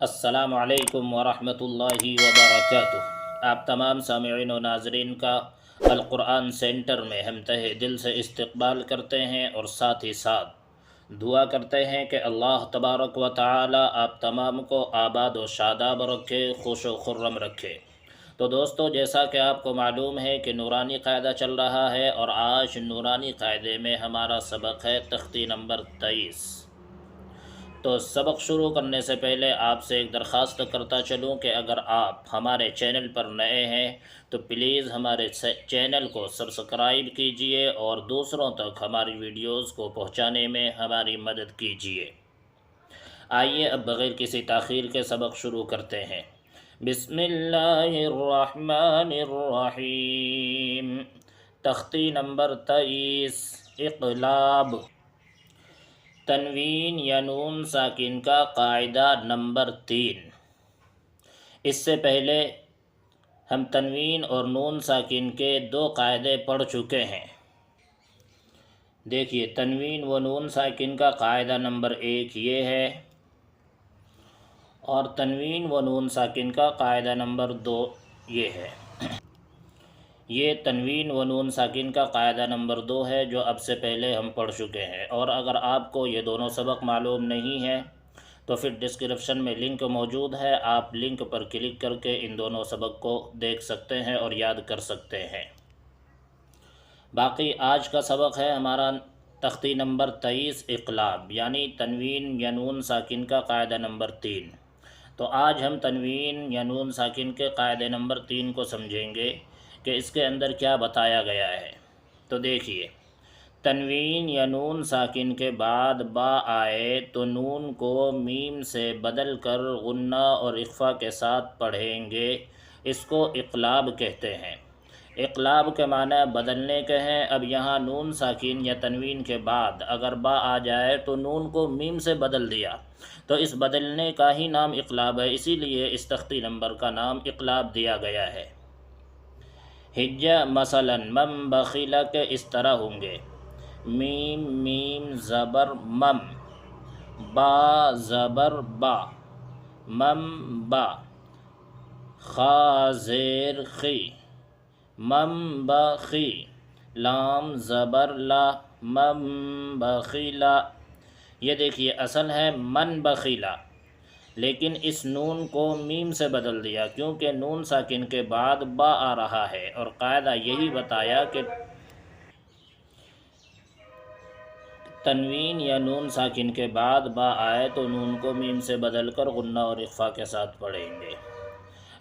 السلام علیکم ورحمۃ اللہ وبرکاتہ۔ آپ تمام سامعین و ناظرین کا القرآن سینٹر میں ہم تہہ دل سے استقبال کرتے ہیں اور ساتھ ہی ساتھ دعا کرتے ہیں کہ اللہ تبارک و تعالی آپ تمام کو آباد و شاداب رکھے، خوش و خرم رکھے۔ تو دوستو، جیسا کہ آپ کو معلوم ہے کہ نورانی قاعدہ چل رہا ہے، اور آج نورانی قاعدے میں ہمارا سبق ہے تختی نمبر 23۔ تو سبق شروع کرنے سے پہلے آپ سے ایک درخواست کرتا چلوں کہ اگر آپ ہمارے چینل پر نئے ہیں تو پلیز ہمارے چینل کو سبسکرائب کیجئے اور دوسروں تک ہماری ویڈیوز کو پہنچانے میں ہماری مدد کیجئے۔ آئیے اب بغیر کسی تاخیر کے سبق شروع کرتے ہیں۔ بسم اللہ الرحمن الرحیم۔ تختی نمبر 23، اقلاب۔ تنوین یا نون ساکن کا قاعدہ نمبر 3۔ اس سے پہلے ہم تنوین اور نون ساکن کے 2 قاعدے پڑھ چکے ہیں۔ دیکھیے، تنوین و نون ساکن کا قاعدہ نمبر 1 یہ ہے، اور تنوین و نون ساکن کا قاعدہ نمبر 2 یہ ہے۔ یہ تنوین و نون ساکن کا قاعدہ نمبر 2 ہے جو اب سے پہلے ہم پڑھ چکے ہیں، اور اگر آپ کو یہ دونوں سبق معلوم نہیں ہے تو پھر ڈسکرپشن میں لنک موجود ہے، آپ لنک پر کلک کر کے ان دونوں سبق کو دیکھ سکتے ہیں اور یاد کر سکتے ہیں۔ باقی آج کا سبق ہے ہمارا تختی نمبر 23، اقلاب، یعنی تنوین یا نون ساکن کا قاعدہ نمبر 3۔ تو آج ہم تنوین یا نون ساکن کے قاعدے نمبر 3 کو سمجھیں گے کہ اس کے اندر کیا بتایا گیا ہے۔ تو دیکھیے، تنوین یا نون ساکن کے بعد با آئے تو نون کو میم سے بدل کر غنہ اور اخفا کے ساتھ پڑھیں گے، اس کو اقلاب کہتے ہیں۔ اقلاب کے معنی بدلنے کے ہیں۔ اب یہاں نون ساکن یا تنوین کے بعد اگر با آ جائے تو نون کو میم سے بدل دیا، تو اس بدلنے کا ہی نام اقلاب ہے، اسی لیے اس تختی نمبر کا نام اقلاب دیا گیا ہے۔ ہجہ مثلا مم بخیلہ کے اس طرح ہوں گے: میم میم زبر مم، با زبر با، مم با، خا زیر خی، مم بخی، لام زبر لا، مم بخیلا۔ یہ دیکھیے، اصل ہے من بخیلا، لیکن اس نون کو میم سے بدل دیا کیونکہ نون ساکن کے بعد با آ رہا ہے، اور قاعدہ یہی بتایا کہ تنوین یا نون ساکن کے بعد با آئے تو نون کو میم سے بدل کر غنہ اور اخفا کے ساتھ پڑھیں گے۔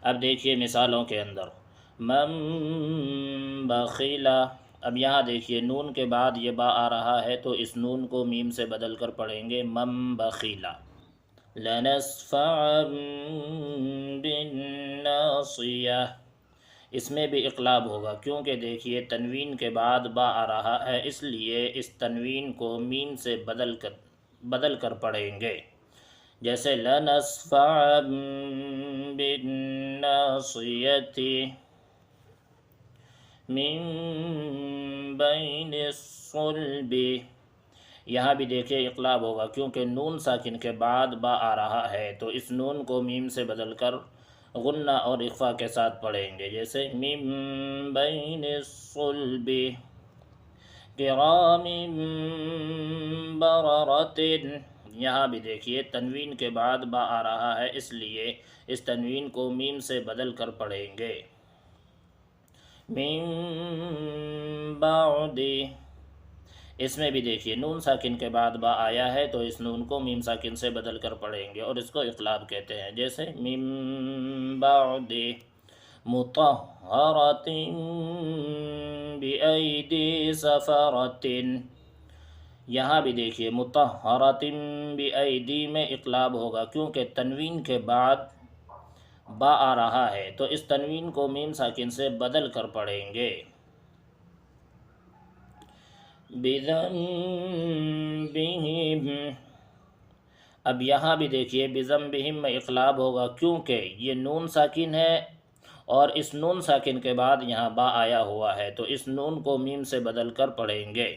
اب دیکھیے مثالوں کے اندر: من بخیلا۔ اب یہاں دیکھیے، نون کے بعد یہ با آ رہا ہے تو اس نون کو میم سے بدل کر پڑھیں گے من بخیلا۔ لنسفعا بالناصیہ، اس میں بھی اقلاب ہوگا کیونکہ دیکھیے تنوین کے بعد با آ رہا ہے، اس لیے اس تنوین کو میم سے بدل کر پڑھیں گے، جیسے لنسفعا بالناصیۃ من بین الصلب۔ یہاں بھی دیکھیے اقلاب ہوگا کیونکہ نون ساکن کے بعد با آ رہا ہے تو اس نون کو میم سے بدل کر غنہ اور اخفا کے ساتھ پڑھیں گے، جیسے من بین الصلب۔ کرام بررۃ، یہاں بھی دیکھیے تنوین کے بعد با آ رہا ہے، اس لیے اس تنوین کو میم سے بدل کر پڑھیں گے۔ من بعد، اس میں بھی دیکھیے نون ساکن کے بعد با آیا ہے تو اس نون کو میم ساکن سے بدل کر پڑھیں گے، اور اس کو اقلاب کہتے ہیں، جیسے من بعد مطہرۃ بأیدی سفرۃ۔ یہاں بھی دیکھیے مطہرۃ بأیدی میں اقلاب ہوگا کیونکہ تنوین کے بعد با آ رہا ہے تو اس تنوین کو میم ساکن سے بدل کر پڑھیں گے۔ بذنبہم، اب یہاں بھی دیکھیے بذنبہم میں اقلاب ہوگا کیونکہ یہ نون ساکن ہے، اور اس نون ساکن کے بعد یہاں با آیا ہوا ہے تو اس نون کو میم سے بدل کر پڑھیں گے،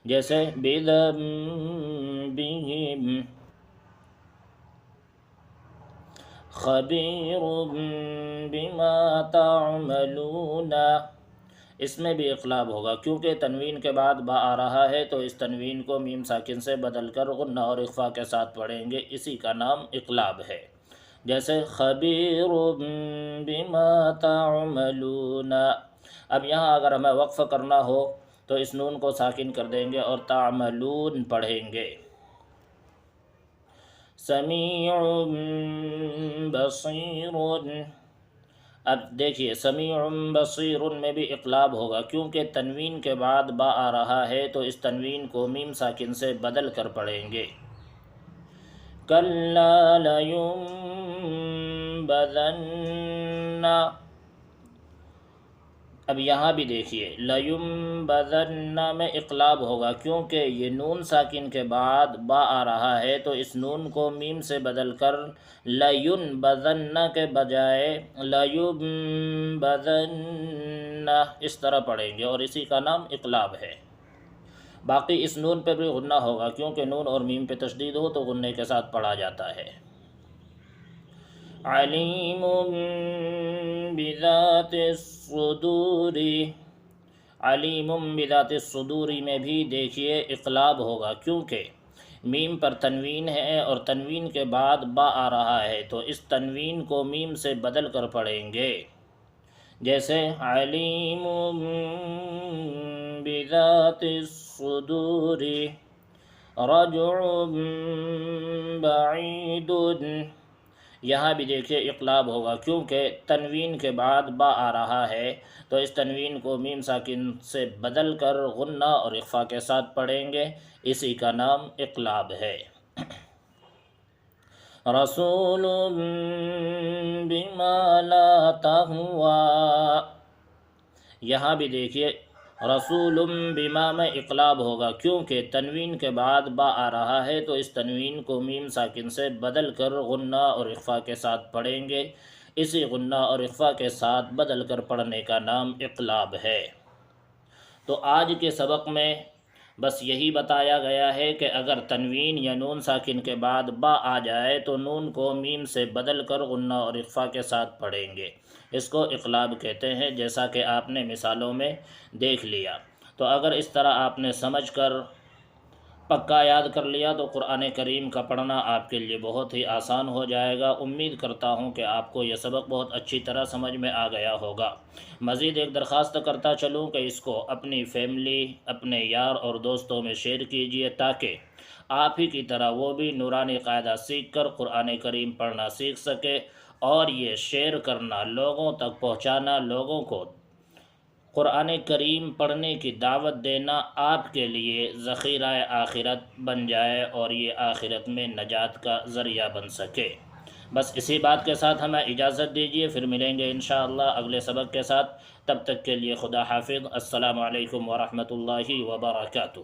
جیسے بذنبہم۔ خبیر بما تعملون، اس میں بھی اقلاب ہوگا کیونکہ تنوین کے بعد با آ رہا ہے تو اس تنوین کو میم ساکن سے بدل کر غنہ اور اخفا کے ساتھ پڑھیں گے، اسی کا نام اقلاب ہے۔ جیسے خبیر بما تعملون، اب یہاں اگر ہمیں وقف کرنا ہو تو اس نون کو ساکن کر دیں گے اور تعملون پڑھیں گے۔ سمیع بصیر، اب دیکھیے سمیع بصیر میں بھی اقلاب ہوگا کیونکہ تنوین کے بعد با آ رہا ہے تو اس تنوین کو میم ساکن سے بدل کر پڑھیں گے۔ کلا لینبذن، اب یہاں بھی دیکھیے لینبذن میں اقلاب ہوگا کیونکہ یہ نون ساکن کے بعد با آ رہا ہے تو اس نون کو میم سے بدل کر لینبذن کے بجائے لیبذن اس طرح پڑھیں گے اور اسی کا نام اقلاب ہے۔ باقی اس نون پہ بھی غنہ ہوگا کیونکہ نون اور میم پہ تشدید ہو تو غنے کے ساتھ پڑھا جاتا ہے۔ علیم بذات الصدور، علیم بذات الصدور میں بھی دیکھیے اقلاب ہوگا کیونکہ میم پر تنوین ہے اور تنوین کے بعد با آ رہا ہے تو اس تنوین کو میم سے بدل کر پڑھیں گے۔ جیسے علیم بذات الصدور، رجع بعید، یہاں بھی دیکھیے اقلاب ہوگا کیونکہ تنوین کے بعد با آ رہا ہے تو اس تنوین کو میم ساکن سے بدل کر غنہ اور اخفا کے ساتھ پڑھیں گے، اسی کا نام اقلاب ہے۔ رسول بما لا تہوی، یہاں بھی دیکھیے رسول بما میں اقلاب ہوگا کیونکہ تنوین کے بعد با آ رہا ہے تو اس تنوین کو میم ساکن سے بدل کر غنہ اور اخفا کے ساتھ پڑھیں گے، اسی غنہ اور اخفا کے ساتھ بدل کر پڑھنے کا نام اقلاب ہے۔ تو آج کے سبق میں بس یہی بتایا گیا ہے کہ اگر تنوین یا نون ساکن کے بعد با آ جائے تو نون کو میم سے بدل کر غنہ اور اخفا کے ساتھ پڑھیں گے، اس کو اقلاب کہتے ہیں، جیسا کہ آپ نے مثالوں میں دیکھ لیا۔ تو اگر اس طرح آپ نے سمجھ کر پکا یاد کر لیا تو قرآن کریم کا پڑھنا آپ کے لیے بہت ہی آسان ہو جائے گا۔ امید کرتا ہوں کہ آپ کو یہ سبق بہت اچھی طرح سمجھ میں آ گیا ہوگا۔ مزید ایک درخواست کرتا چلوں کہ اس کو اپنی فیملی، اپنے یار اور دوستوں میں شیئر کیجئے تاکہ آپ ہی کی طرح وہ بھی نورانی قاعدہ سیکھ کر قرآن کریم پڑھنا سیکھ سکے، اور یہ شیئر کرنا، لوگوں تک پہنچانا، لوگوں کو قرآن کریم پڑھنے کی دعوت دینا آپ کے لیے ذخیرہ آخرت بن جائے اور یہ آخرت میں نجات کا ذریعہ بن سکے۔ بس اسی بات کے ساتھ ہمیں اجازت دیجیے، پھر ملیں گے انشاءاللہ اگلے سبق کے ساتھ۔ تب تک کے لیے خدا حافظ۔ السلام علیکم ورحمۃ اللہ وبرکاتہ۔